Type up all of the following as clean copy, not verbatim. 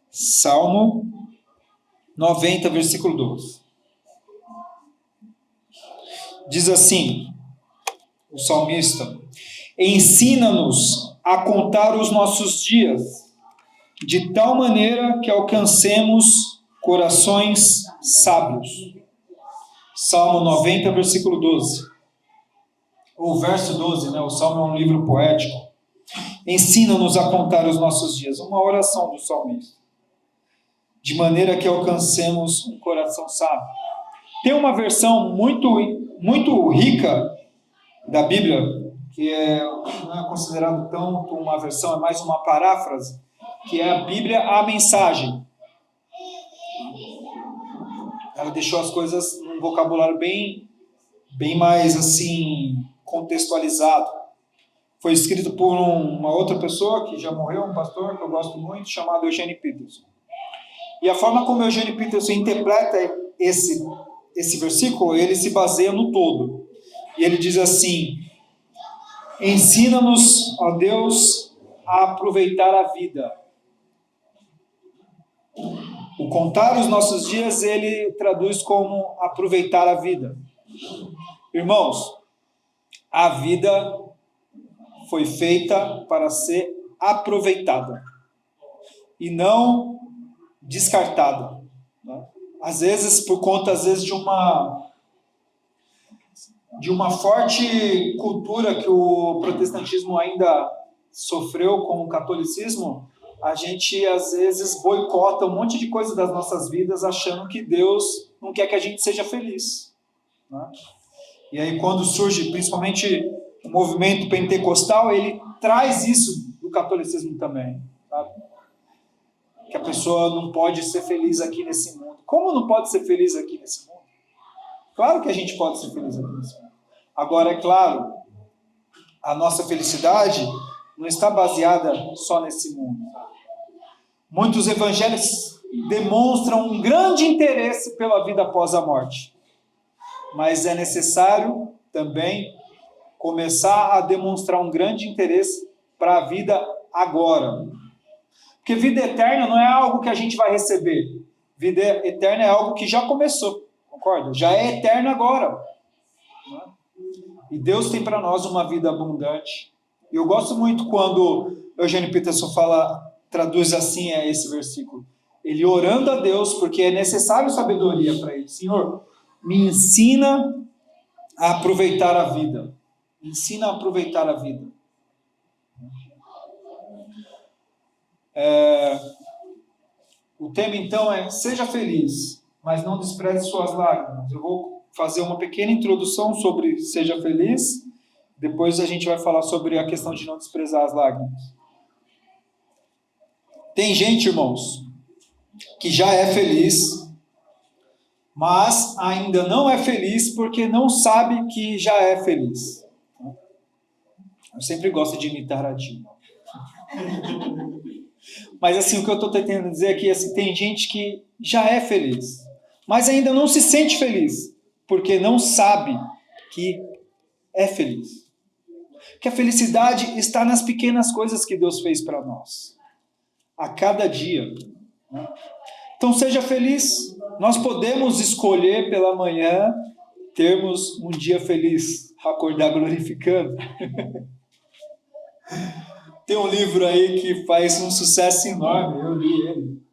Salmo 90, versículo 12. Diz assim, o salmista: ensina-nos a contar os nossos dias, de tal maneira que alcancemos corações sábios. Salmo 90, versículo 12. Ou verso 12, né? O Salmo é um livro poético. Ensina-nos a contar os nossos dias. Uma oração do salmista. De maneira que alcancemos um coração sábio. Tem uma versão muito rica da Bíblia, que não é considerado tanto uma versão, é mais uma paráfrase, que é a Bíblia, a mensagem. Ela deixou as coisas num vocabulário bem mais assim contextualizado. Foi escrito por uma outra pessoa que já morreu, um pastor que eu gosto muito, chamado Eugene Peterson. E a forma como Eugene Peterson interpreta esse versículo, ele se baseia no todo. E ele diz assim: ensina-nos, ó Deus, a aproveitar a vida. O contar os nossos dias, ele traduz como aproveitar a vida. Irmãos, a vida foi feita para ser aproveitada e não descartada. Às vezes, por conta de uma forte cultura que o protestantismo ainda sofreu com o catolicismo, a gente às vezes boicota um monte de coisa das nossas vidas achando que Deus não quer que a gente seja feliz, né? E aí quando surge principalmente o movimento pentecostal, ele traz isso do catolicismo também, sabe? Que a pessoa não pode ser feliz aqui nesse mundo. Como não pode ser feliz aqui nesse mundo? Claro que a gente pode ser feliz aqui nesse mundo. Agora, é claro, a nossa felicidade não está baseada só nesse mundo. Muitos evangelhos demonstram um grande interesse pela vida após a morte. Mas é necessário também começar a demonstrar um grande interesse para a vida agora. Porque vida eterna não é algo que a gente vai receber. Vida eterna é algo que já começou, concorda? Já é eterno agora. E Deus tem para nós uma vida abundante. E eu gosto muito quando Eugene Peterson traduz assim esse versículo. Ele orando a Deus, porque é necessário sabedoria para ele. Senhor, me ensina a aproveitar a vida. Me ensina a aproveitar a vida. O tema então é: seja feliz, mas não despreze suas lágrimas. Eu vou fazer uma pequena introdução sobre seja feliz, depois a gente vai falar sobre a questão de não desprezar as lágrimas. Tem gente, irmãos, que já é feliz, mas ainda não é feliz porque não sabe que já é feliz. Eu sempre gosto de imitar a Dilma. Mas assim, o que eu estou tentando dizer aqui é assim, tem gente que já é feliz, mas ainda não se sente feliz, porque não sabe que é feliz. Que a felicidade está nas pequenas coisas que Deus fez para nós, a cada dia. Então seja feliz. Nós podemos escolher pela manhã termos um dia feliz, acordar glorificando. Tem um livro aí que faz um sucesso enorme, eu li ele.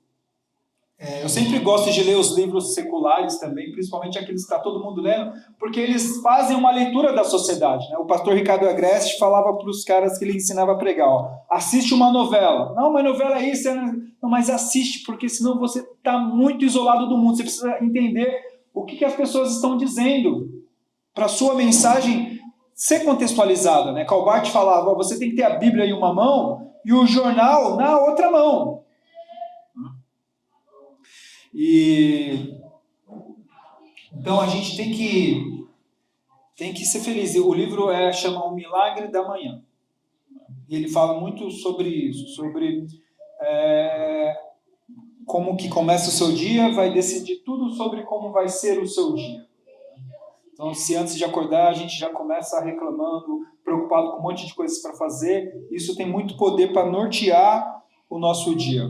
Eu sempre gosto de ler os livros seculares também, principalmente aqueles que está todo mundo lendo, porque eles fazem uma leitura da sociedade, né? O pastor Ricardo Agreste falava para os caras que ele ensinava a pregar, assiste uma novela. Não, mas novela é isso, não, mas assiste, porque senão você está muito isolado do mundo. Você precisa entender o que as pessoas estão dizendo para a sua mensagem ser contextualizada, né? Calbart falava, você tem que ter a Bíblia em uma mão e o jornal na outra mão. E então a gente tem que ser feliz. O livro chama O Milagre da Manhã. E ele fala muito sobre isso, sobre como que começa o seu dia, vai decidir tudo sobre como vai ser o seu dia. Então, se antes de acordar a gente já começa reclamando, preocupado com um monte de coisas para fazer, isso tem muito poder para nortear o nosso dia.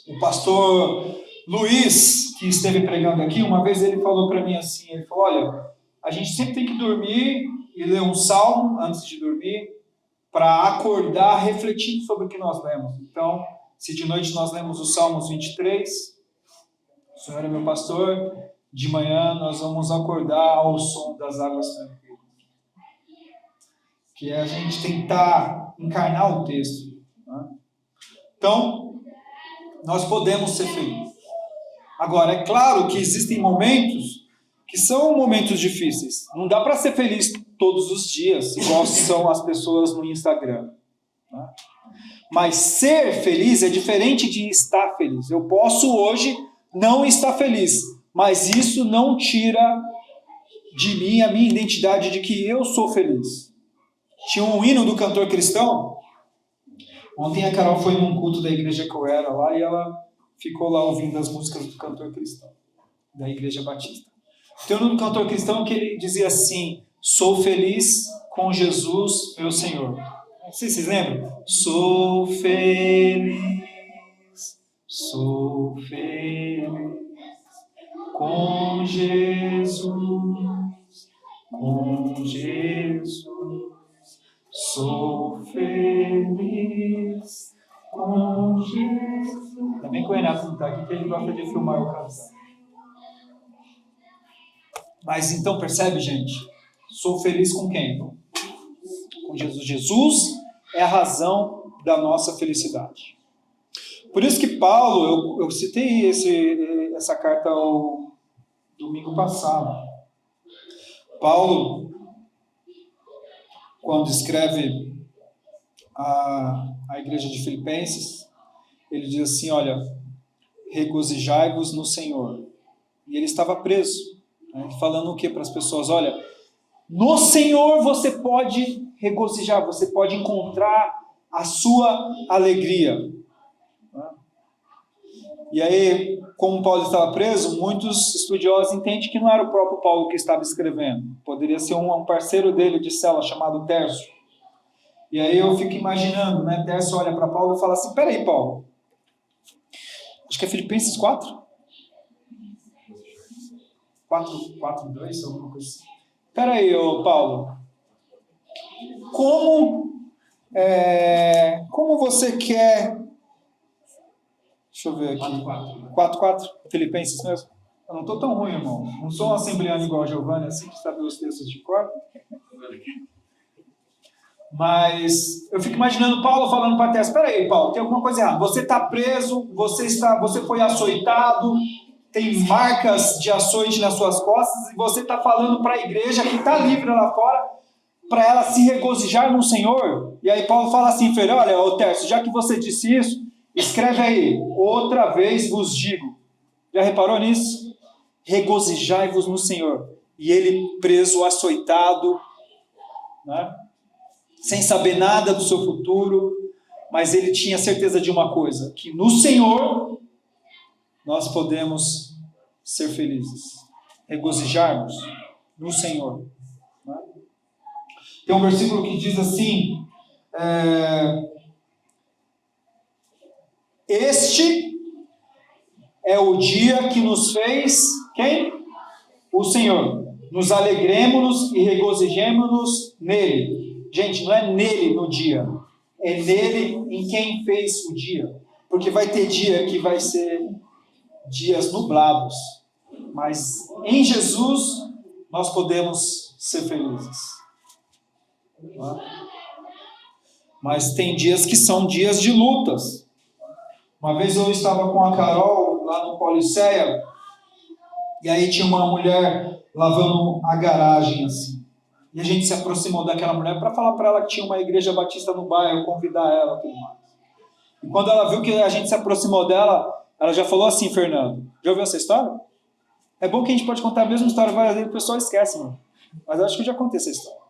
O pastor Luiz, que esteve pregando aqui, uma vez ele falou para mim assim, ele falou, olha, a gente sempre tem que dormir e ler um salmo antes de dormir, para acordar refletindo sobre o que nós lemos. Então, se de noite nós lemos os Salmos 23, o Senhor é meu pastor, de manhã nós vamos acordar ao som das águas tranquilas. Que é a gente tentar encarnar o texto. Né? Então, nós podemos ser felizes. Agora, é claro que existem momentos que são momentos difíceis. Não dá para ser feliz todos os dias, igual são as pessoas no Instagram. Né? Mas ser feliz é diferente de estar feliz. Eu posso hoje não estar feliz, mas isso não tira de mim a minha identidade de que eu sou feliz. Tinha um hino do cantor cristão. Ontem a Carol foi num culto da igreja que eu era lá e ela ficou lá ouvindo as músicas do cantor cristão, da Igreja Batista. Tem um hino do cantor cristão que ele dizia assim, sou feliz com Jesus, meu Senhor. Não sei se vocês lembram. Sou feliz com Jesus, sou feliz com Jesus. Ainda bem que o Renato não está aqui, que ele gosta de filmar o canção. Mas então percebe, gente? Sou feliz com quem? Com Jesus. Jesus é a razão da nossa felicidade. Por isso que Paulo, eu citei essa carta o domingo passado. Paulo, quando escreve a igreja de Filipenses, ele diz assim, olha, regozijai-vos no Senhor. E ele estava preso, né, falando o que para as pessoas? Olha, no Senhor você pode regozijar, você pode encontrar a sua alegria. E aí, como Paulo estava preso, muitos estudiosos entendem que não era o próprio Paulo que estava escrevendo. Poderia ser um parceiro dele de cela chamado Tércio. E aí eu fico imaginando, né? Tércio olha para Paulo e fala assim, peraí, Paulo. Acho que é Filipenses 4? 4:2, alguma coisa assim. Peraí, Paulo. Como você quer... Deixa eu ver aqui. 4:4, Filipenses mesmo? Eu não estou tão ruim, irmão. Não sou um assembleano igual a Giovanni, assim, que sabe os textos de cor. Mas eu fico imaginando Paulo falando para Tércio, espera aí, Paulo, tem alguma coisa errada. Você está preso, você foi açoitado, tem marcas de açoite nas suas costas, e você está falando para a igreja que está livre lá fora, para ela se regozijar no Senhor. E aí Paulo fala assim, filho, olha, Tércio, já que você disse isso, escreve aí, outra vez vos digo. Já reparou nisso? Regozijai-vos no Senhor. E ele preso, açoitado, né? Sem saber nada do seu futuro, mas ele tinha certeza de uma coisa, que no Senhor nós podemos ser felizes, regozijarmos no Senhor. Né? Tem um versículo que diz assim, este é o dia que nos fez, quem? O Senhor. Nos alegremos e regozijemos-nos nele. Gente, não é nele no dia, é nele em quem fez o dia. Porque vai ter dia que vai ser dias nublados, mas em Jesus nós podemos ser felizes. Mas tem dias que são dias de lutas. Uma vez eu estava com a Carol lá no Policeia, e aí tinha uma mulher lavando a garagem assim. E a gente se aproximou daquela mulher para falar para ela que tinha uma igreja batista no bairro, convidar ela e tudo mais. E quando ela viu que a gente se aproximou dela, ela já falou assim, Fernando, já ouviu essa história? É bom que a gente pode contar a mesma história várias vezes, o pessoal esquece, mano. Mas eu acho que eu já contei essa história.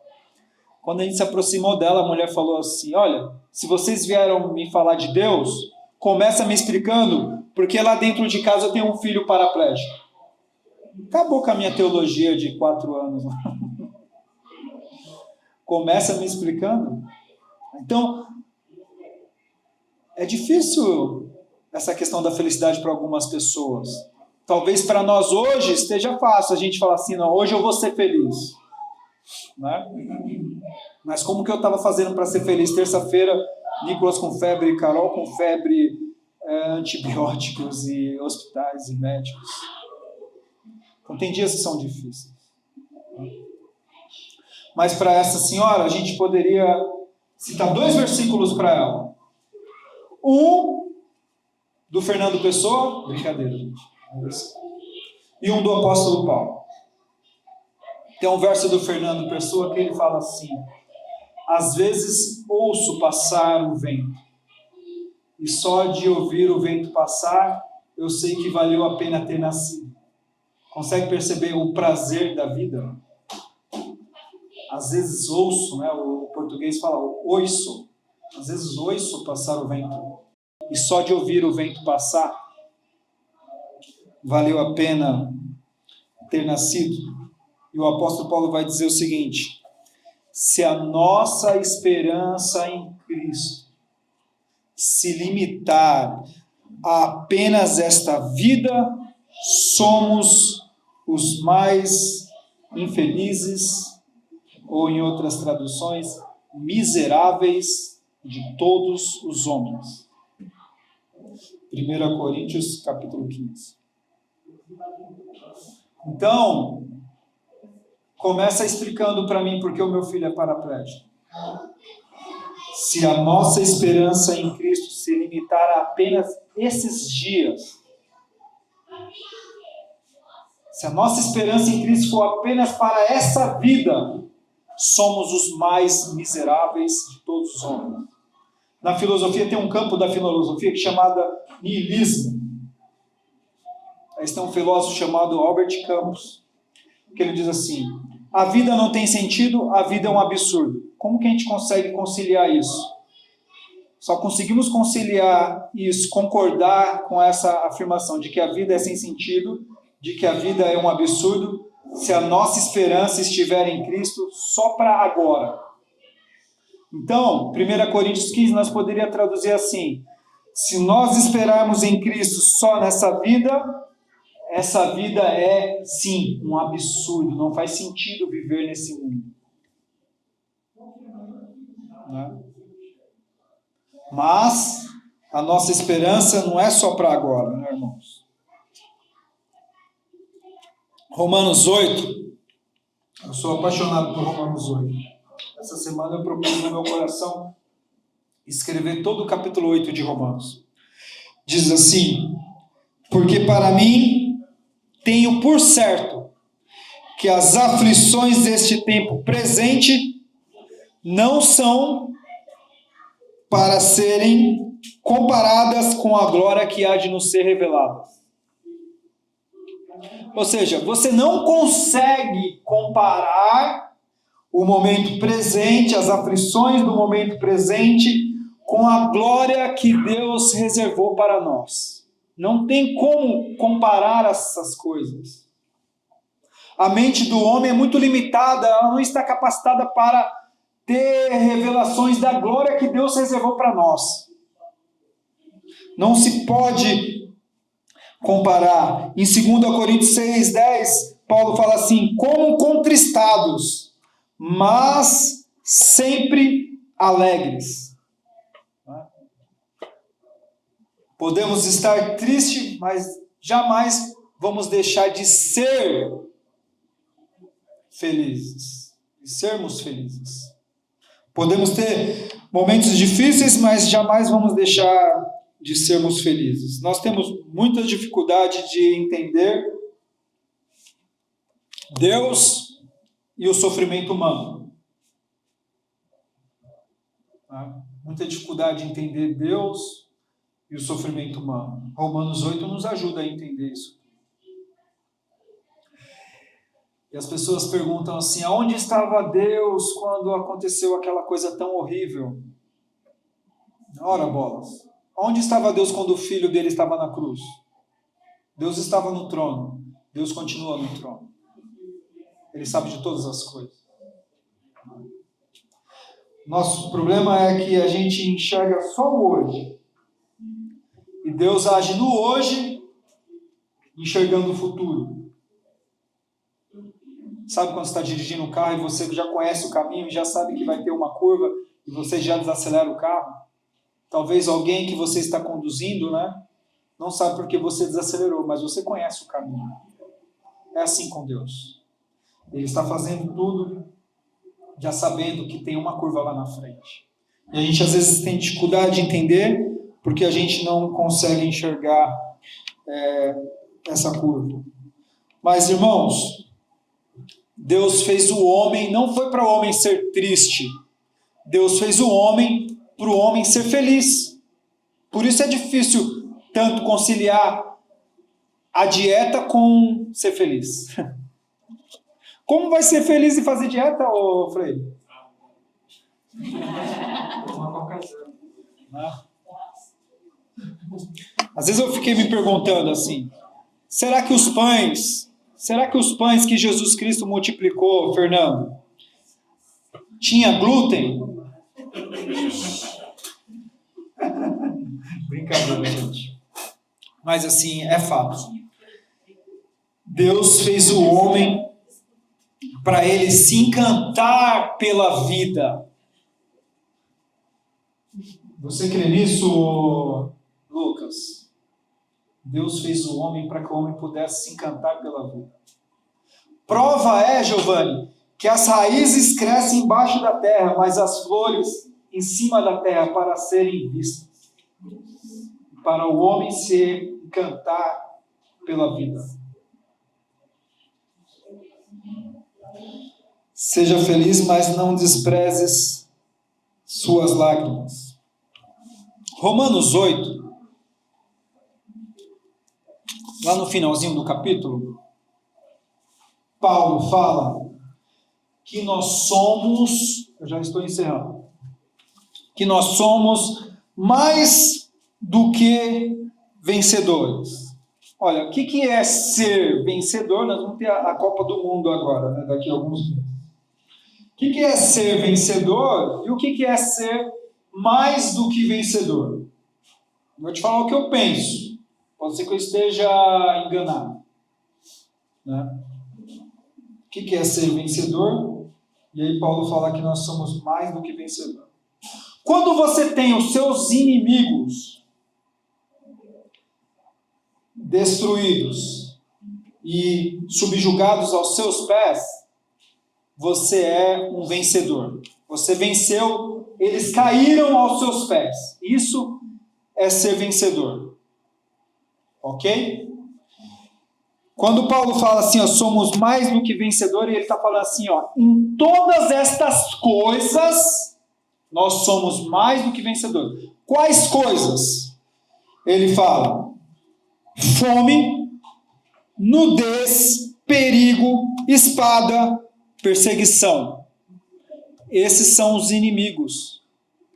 Quando a gente se aproximou dela, a mulher falou assim, olha, se vocês vieram me falar de Deus, começa me explicando, porque lá dentro de casa eu tenho um filho paraplégico. Acabou com a minha teologia de 4 anos. Começa me explicando. Então, é difícil essa questão da felicidade para algumas pessoas. Talvez para nós hoje esteja fácil a gente falar assim, não, hoje eu vou ser feliz. Né? Mas como que eu estava fazendo para ser feliz? Terça-feira, Nicolas com febre, Carol com febre, antibióticos e hospitais e médicos. Então tem dias que são difíceis. Mas para essa senhora, a gente poderia citar 2 versículos para ela. Um do Fernando Pessoa, brincadeira, gente. E um do apóstolo Paulo. Tem um verso do Fernando Pessoa que ele fala assim: às vezes ouço passar o vento, e só de ouvir o vento passar, eu sei que valeu a pena ter nascido. Consegue perceber o prazer da vida? Às vezes ouço, né? O português fala oiço. Às vezes ouço passar o vento, e só de ouvir o vento passar, valeu a pena ter nascido. E o apóstolo Paulo vai dizer o seguinte: se a nossa esperança em Cristo se limitar a apenas esta vida, somos os mais infelizes, ou em outras traduções, miseráveis de todos os homens. 1 Coríntios, capítulo 15. Então, começa explicando para mim porque o meu filho é paraplégico. Se a nossa esperança em Cristo se limitar a apenas esses dias, se a nossa esperança em Cristo for apenas para essa vida, somos os mais miseráveis de todos os homens. Na filosofia tem um campo da filosofia que é chamada niilismo. Aí tem um filósofo chamado Albert Camus, que ele diz assim: a vida não tem sentido, a vida é um absurdo. Como que a gente consegue conciliar isso? Só conseguimos conciliar isso, concordar com essa afirmação de que a vida é sem sentido, de que a vida é um absurdo, se a nossa esperança estiver em Cristo só para agora. Então, 1 Coríntios 15 nós poderíamos traduzir assim: se nós esperarmos em Cristo só nessa vida, essa vida é, sim, um absurdo. Não faz sentido viver nesse mundo. Né? Mas a nossa esperança não é só para agora, né, irmãos? Romanos 8. Eu sou apaixonado por Romanos 8. Essa semana eu propus no meu coração escrever todo o capítulo 8 de Romanos. Diz assim: porque para mim tenho por certo que as aflições deste tempo presente não são para serem comparadas com a glória que há de nos ser revelada. Ou seja, você não consegue comparar o momento presente, as aflições do momento presente, com a glória que Deus reservou para nós. Não tem como comparar essas coisas. A mente do homem é muito limitada, ela não está capacitada para ter revelações da glória que Deus reservou para nós. Não se pode comparar. Em 2 Coríntios 6:10, Paulo fala assim: como contristados, mas sempre alegres. Podemos estar tristes, mas jamais vamos deixar de ser felizes, de sermos felizes. Podemos ter momentos difíceis, mas jamais vamos deixar de sermos felizes. Nós temos muita dificuldade de entender Deus e o sofrimento humano. Muita dificuldade de entender Deus e o sofrimento humano. Romanos 8 nos ajuda a entender isso. E as pessoas perguntam assim: aonde estava Deus quando aconteceu aquela coisa tão horrível? Ora bolas. Onde estava Deus quando o filho dele estava na cruz? Deus estava no trono. Deus continua no trono. Ele sabe de todas as coisas. Nosso problema é que a gente enxerga só o hoje. E Deus age no hoje, enxergando o futuro. Sabe quando você está dirigindo um carro e você já conhece o caminho e já sabe que vai ter uma curva e você já desacelera o carro? Talvez alguém que você está conduzindo, né, não sabe porque você desacelerou, mas você conhece o caminho. É assim com Deus. Ele está fazendo tudo já sabendo que tem uma curva lá na frente. E a gente às vezes tem dificuldade de entender porque a gente não consegue enxergar essa curva. Mas, irmãos, Deus fez o homem, não foi para o homem ser triste. Deus fez o homem para o homem ser feliz. Por isso é difícil tanto conciliar a dieta com ser feliz. Como vai ser feliz e fazer dieta, ô Frei? Uma Coca-Zero. Às vezes eu fiquei me perguntando assim, será que os pães que Jesus Cristo multiplicou, Fernando, tinha glúten? Brincadeira, gente. Mas assim, é fato. Deus fez o homem para ele se encantar pela vida. Você crê nisso, Lucas? Deus fez o homem para que o homem pudesse se encantar pela vida. Prova é, Giovanni, que as raízes crescem embaixo da terra, mas as flores em cima da terra para serem vistas. Para o homem se encantar pela vida. Seja feliz, mas não desprezes suas lágrimas. Romanos 8, lá no finalzinho do capítulo, Paulo fala que nós somos, eu já estou encerrando, que nós somos mais do que vencedores. Olha, o que é ser vencedor? Nós vamos ter a Copa do Mundo agora, né, daqui a alguns meses. O que é ser vencedor e o que é ser mais do que vencedor? Vou te falar o que eu penso. Pode ser que eu esteja enganado. Né? O que é ser vencedor? E aí Paulo fala que nós somos mais do que vencedor. Quando você tem os seus inimigos destruídos e subjugados aos seus pés, você é um vencedor. Você venceu, eles caíram aos seus pés. Isso é ser vencedor. Ok? Quando Paulo fala assim, ó, somos mais do que vencedor, ele está falando assim, ó, em todas estas coisas, nós somos mais do que vencedor. Quais coisas? Ele fala, fome, nudez, perigo, espada, perseguição. Esses são os inimigos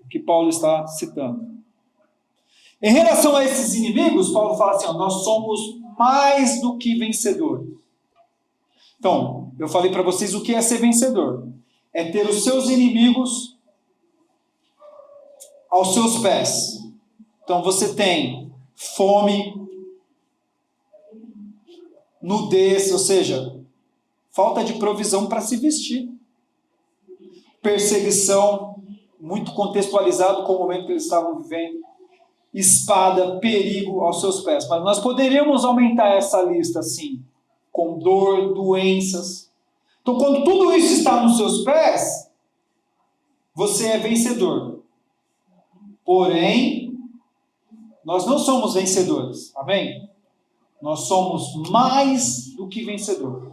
que Paulo está citando. Em relação a esses inimigos, Paulo fala assim, ó, nós somos mais do que vencedores. Então, eu falei para vocês o que é ser vencedor. É ter os seus inimigos aos seus pés. Então, você tem fome, nudez, ou seja, falta de provisão para se vestir. Perseguição, muito contextualizado com o momento que eles estavam vivendo. Espada, perigo aos seus pés. Mas nós poderíamos aumentar essa lista assim, com dor, doenças. Então, quando tudo isso está nos seus pés, você é vencedor. Porém, nós não somos vencedores. Amém? Nós somos mais do que vencedor.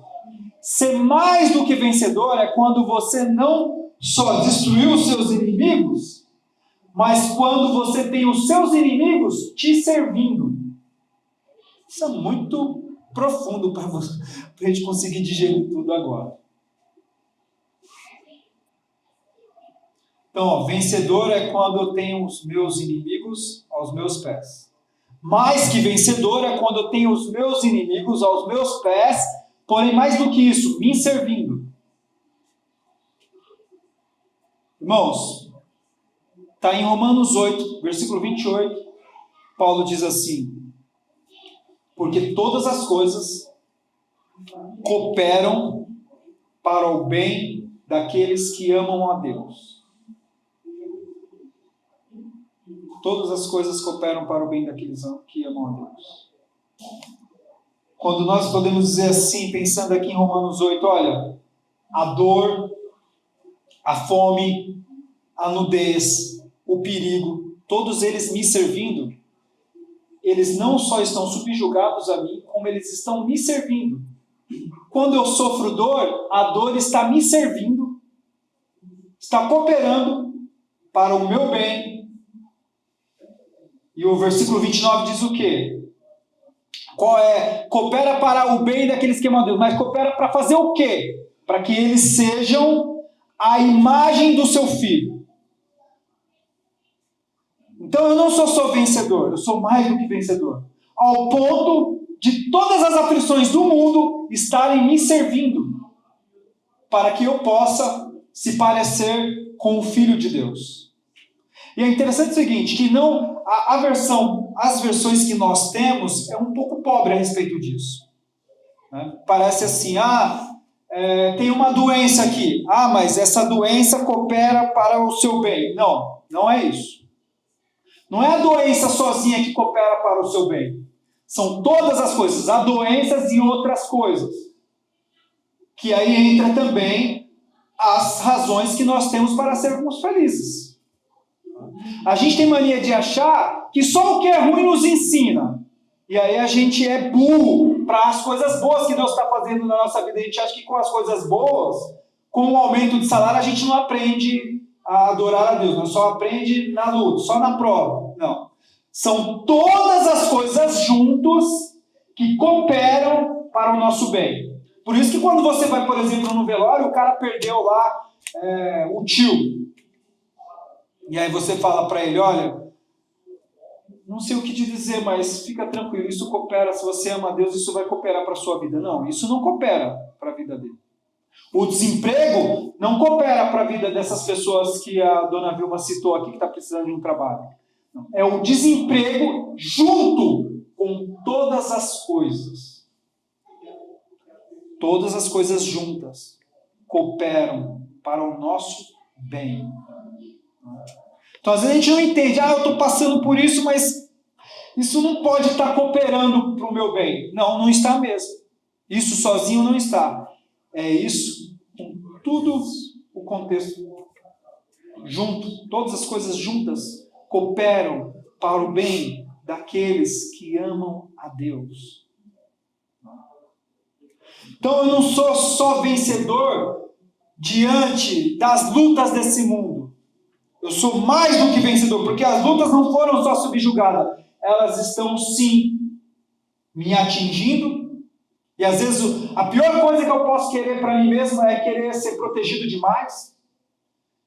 Ser mais do que vencedor é quando você não só destruiu os seus inimigos, mas quando você tem os seus inimigos te servindo. Isso é muito profundo para a gente conseguir digerir tudo agora. Então, ó, vencedor é quando eu tenho os meus inimigos aos meus pés. Mais que vencedor é quando eu tenho os meus inimigos aos meus pés, porém mais do que isso, me servindo. Irmãos, está em Romanos 8, versículo 28. Paulo diz assim: porque todas as coisas cooperam para o bem daqueles que amam a Deus. Todas as coisas cooperam para o bem daqueles que amam a Deus. Quando nós podemos dizer assim, pensando aqui em Romanos 8, olha, a dor, a fome, a nudez, o perigo, todos eles me servindo, eles não só estão subjugados a mim, como eles estão me servindo. Quando eu sofro dor, a dor está me servindo, está cooperando para o meu bem. E o versículo 29 diz o quê? Coopera para o bem daqueles que amam a Deus, mas coopera para fazer o quê? Para que eles sejam a imagem do seu Filho. Então eu não sou só vencedor, eu sou mais do que vencedor. Ao ponto de todas as aflições do mundo estarem me servindo, para que eu possa se parecer com o Filho de Deus. E é interessante o seguinte, que não as versões que nós temos é um pouco pobre a respeito disso. Né? Parece assim, tem uma doença aqui. Mas essa doença coopera para o seu bem. Não, não é isso. Não é a doença sozinha que coopera para o seu bem. São todas as coisas, há doenças e outras coisas. Que aí entra também as razões que nós temos para sermos felizes. A gente tem mania de achar que só o que é ruim nos ensina. E aí a gente é burro para as coisas boas que Deus está fazendo na nossa vida. A gente acha que com as coisas boas, com o aumento de salário, a gente não aprende a adorar a Deus. Não só aprende na luta, só na prova. Não. São todas as coisas juntos que cooperam para o nosso bem. Por isso que quando você vai, por exemplo, no velório, o cara perdeu lá o tio. E aí você fala para ele, olha, não sei o que te dizer, mas fica tranquilo, isso coopera, se você ama a Deus, isso vai cooperar para a sua vida. Não, isso não coopera para a vida dele. O desemprego não coopera para a vida dessas pessoas que a dona Vilma citou aqui, que está precisando de um trabalho. Não. É o desemprego junto com todas as coisas. Todas as coisas juntas cooperam para o nosso bem. Então, às vezes a gente não entende, eu estou passando por isso, mas isso não pode estar cooperando para o meu bem. Não, não está mesmo. Isso sozinho não está. É isso com tudo o contexto junto, todas as coisas juntas cooperam para o bem daqueles que amam a Deus. Então eu não sou só vencedor diante das lutas desse mundo. Eu sou mais do que vencedor, porque as lutas não foram só subjugadas, elas estão sim me atingindo. E às vezes a pior coisa que eu posso querer para mim mesmo é querer ser protegido demais,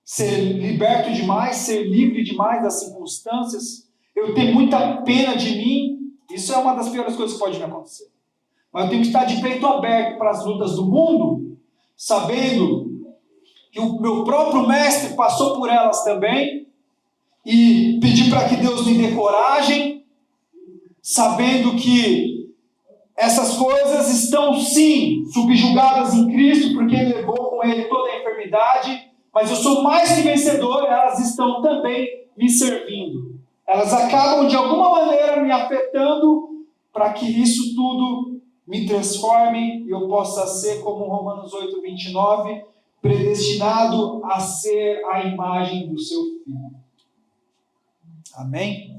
ser liberto demais, ser livre demais das circunstâncias. Eu tenho muita pena de mim, isso é uma das piores coisas que pode me acontecer. Mas eu tenho que estar de peito aberto para as lutas do mundo, sabendo que o meu próprio mestre passou por elas também, e pedir para que Deus me dê coragem, sabendo que essas coisas estão sim subjugadas em Cristo, porque Ele levou com Ele toda a enfermidade, mas eu sou mais que vencedor, elas estão também me servindo. Elas acabam de alguma maneira me afetando para que isso tudo me transforme e eu possa ser, como Romanos 8, 29, predestinado a ser a imagem do seu Filho. Amém?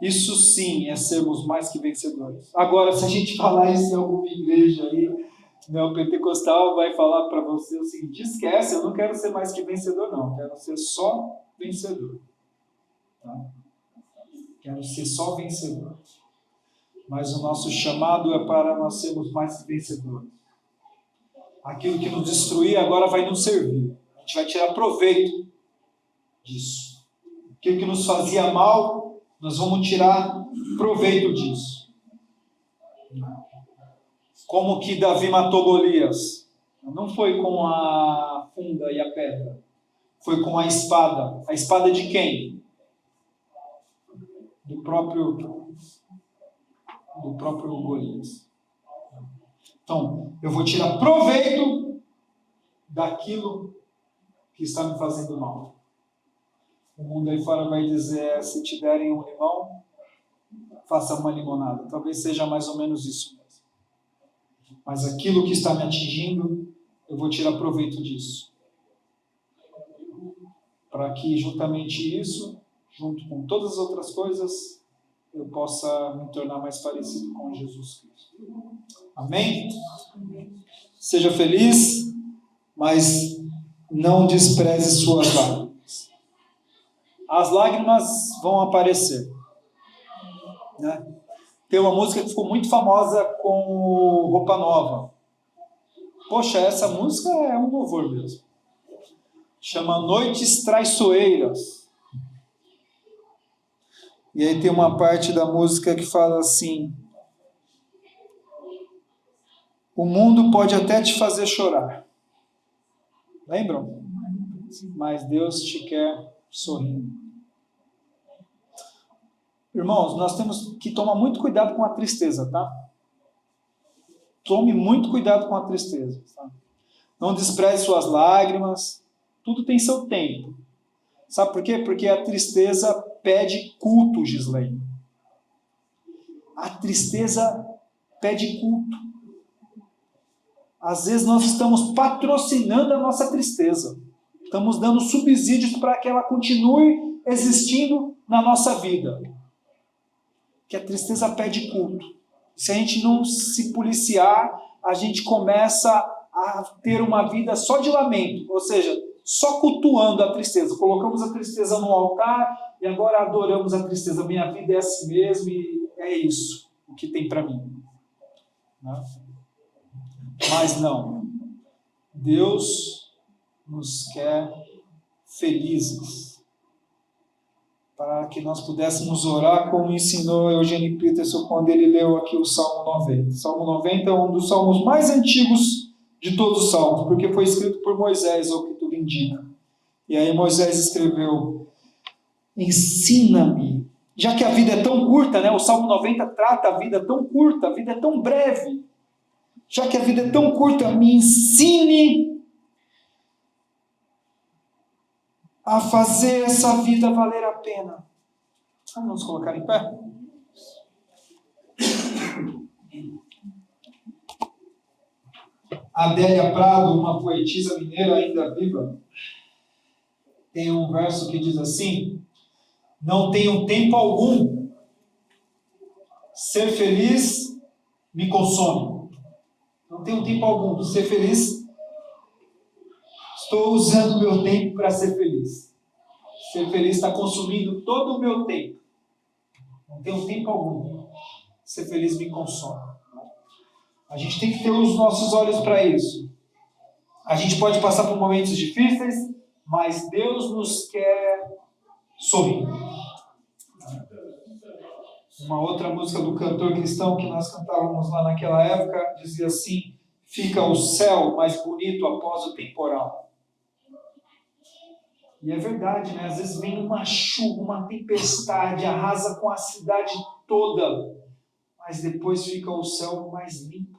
Isso sim é sermos mais que vencedores. Agora, se a gente falar isso em alguma igreja aí, neopentecostal vai falar para você o seguinte: esquece, eu não quero ser mais que vencedor, não. Quero ser só vencedor. Tá? Quero ser só vencedor. Mas o nosso chamado é para nós sermos mais que vencedores. Aquilo que nos destruir agora vai nos servir. A gente vai tirar proveito disso. Aquilo que nos fazia mal, nós vamos tirar proveito disso. Como que Davi matou Golias? Não foi com a funda e a pedra. Foi com a espada. A espada de quem? do próprio Golias. Então, eu vou tirar proveito daquilo que está me fazendo mal. O mundo aí fora vai dizer, se te derem um limão, faça uma limonada. Talvez seja mais ou menos isso mesmo. Mas aquilo que está me atingindo, eu vou tirar proveito disso. Para que juntamente isso, junto com todas as outras coisas, eu possa me tornar mais parecido com Jesus Cristo. Amém? Seja feliz, mas não despreze suas lágrimas. As lágrimas vão aparecer. Né? Tem uma música que ficou muito famosa com Roupa Nova. Poxa, essa música é um louvor mesmo. Chama Noites Traiçoeiras. E aí tem uma parte da música que fala assim: o mundo pode até te fazer chorar. Lembram? Mas Deus te quer sorrindo. Irmãos, nós temos que tomar muito cuidado com a tristeza, tá? Tome muito cuidado com a tristeza. Tá? Não despreze suas lágrimas. Tudo tem seu tempo. Sabe por quê? Porque a tristeza pede culto, Gislaine. A tristeza pede culto. Às vezes nós estamos patrocinando a nossa tristeza. Estamos dando subsídios para que ela continue existindo na nossa vida. Que a tristeza pede culto. Se a gente não se policiar, a gente começa a ter uma vida só de lamento. Ou seja, só cultuando a tristeza. Colocamos a tristeza no altar e agora adoramos a tristeza. Minha vida é assim mesmo e é isso o que tem para mim. Né? Mas não. Deus nos quer felizes. Para que nós pudéssemos orar como ensinou Eugene Peterson quando ele leu aqui o Salmo 90. O Salmo 90 é um dos salmos mais antigos de todos os salmos, porque foi escrito por Moisés, ao que tudo indica. E aí Moisés escreveu: ensina-me, já que a vida é tão curta, né? O Salmo 90 trata a vida tão curta, a vida é tão breve. Já que a vida é tão curta, me ensine a fazer essa vida valer a pena. Vamos nos colocar em pé? Adélia Prado, uma poetisa mineira ainda viva, tem um verso que diz assim: não tenho tempo algum, ser feliz me consome. Não tenho tempo algum, ser feliz. Estou usando meu tempo para ser feliz. Ser feliz está consumindo todo o meu tempo. Não tenho tempo algum. Ser feliz me consome. A gente tem que ter os nossos olhos para isso. A gente pode passar por momentos difíceis, mas Deus nos quer sorrindo. Uma outra música do cantor cristão que nós cantávamos lá naquela época dizia assim: fica o céu mais bonito após o temporal. E é verdade, né? Às vezes vem uma chuva, uma tempestade, arrasa com a cidade toda, mas depois fica o céu mais limpo.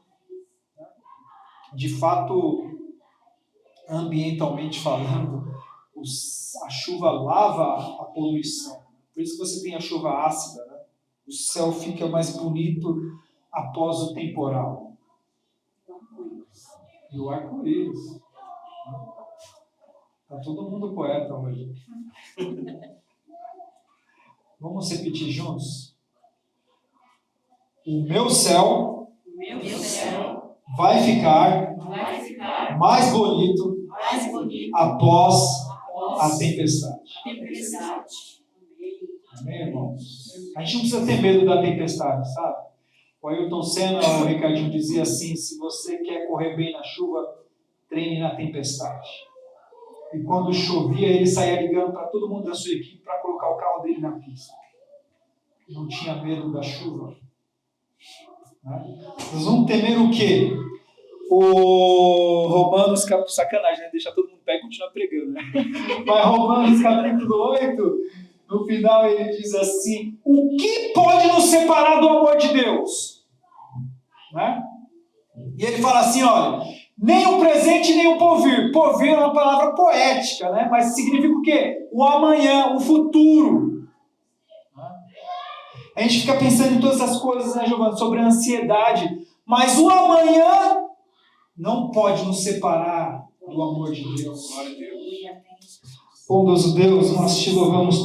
De fato, ambientalmente falando, a chuva lava a poluição. Por isso que você tem a chuva ácida, né? O céu fica mais bonito após o temporal. E o arco-íris. Está todo mundo poeta hoje. Vamos repetir juntos? O meu céu vai ficar mais bonito após a tempestade. Amém, irmãos? A gente não precisa ter medo da tempestade, sabe? O Ayrton Senna, o Ricardinho dizia assim: se você quer correr bem na chuva, treine na tempestade. E quando chovia, ele saía ligando para todo mundo da sua equipe para colocar o carro dele na pista. Não tinha medo da chuva. Né? Nós vamos temer o quê? O Romanos, sacanagem, né? Deixar todo mundo em pé e continuar pregando. Né? Mas Romanos capítulo 8, No final ele diz assim: o que pode nos separar do amor de Deus? Né? E ele fala assim, olha, nem o presente nem o porvir. Porvir é uma palavra poética, né? Mas significa o quê? O amanhã, o futuro. A gente fica pensando em todas essas coisas, né, Giovanni, sobre a ansiedade, mas o amanhã não pode nos separar do amor de Deus. Glória a Deus. Bondoso Deus, nós te louvamos